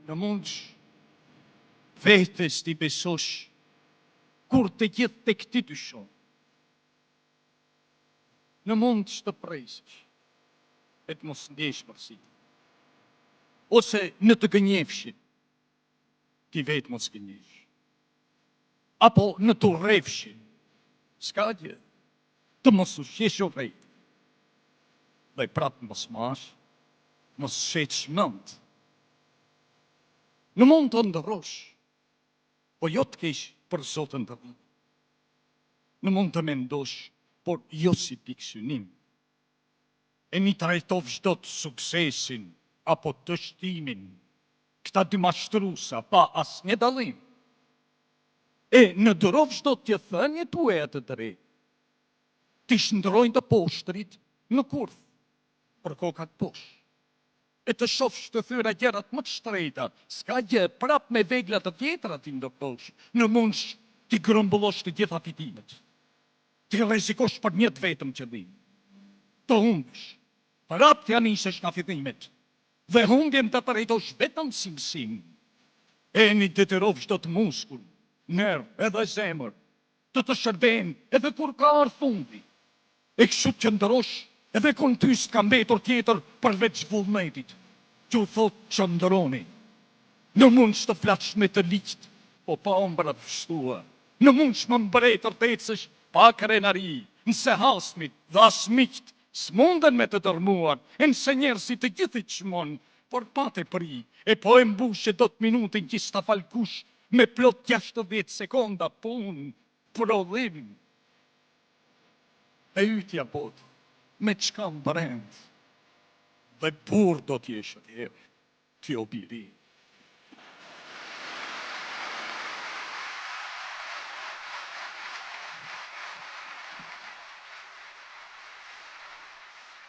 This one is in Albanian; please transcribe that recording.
Në mund vetes t'i besosh kur të gjithë të këti dyshon. Në mund të presësh e të mos ndjesh mërsi. Ose në të gënjefshin, ti vetë mos gënjesh. Apo në të rrefshin, s'ka gjë, të mos ushesh o rejt. Dhe prapë mos mash, mos sheq mënd. Në mund të ndërosh, po jo të kesh për Zotën të vënd. Në mund të mendosh, por jo si piksynim. E një trajtov çdo të suksesin, apo të shtimin, këta dy mashtrusa, pa as një dalim. E në dërov çdo t'je thënje tuaja të drejtë, t'i shndrojnë të poshtrit në kurth, për kokat poshtë. E të shofsh të thyra gjerat më të shtrejta, s'ka gjë, prap me veglat të tjetra t'i ndërtosh, në mundsh t'i grëmbullosh të gjitha fitimet, t'i rrezikosh për një të vetëm qëllim, të humbësh, prap t'ja nisesh nga fitimet, dhe humbjen të përrejtosh vetëm si mësim, e një detyrosh çdo të muskull, nerv edhe zemër, të shërben edhe kur ka ardhur fundi, e kështu të qëndrosh edhe kur ty s'ka mbetur tjetër përveç vullnetit, që u thot qëndroni. Në mund të flash me të liqt, po pa ëmbra të shtua. Në mund më mbretër të ecësh pa krenari, nëse hasmit dhe as miqt s'munden me të dërmuar, e nëse njerëzit të gjithit çmon, por pa të pri, e po e mbushe do të minutin që s'ta falkush me plot 60 sekonda pun, prodhim. E ytja botë, me qka më brend, dhe bur do t'jesh atëherë, t'jo biri.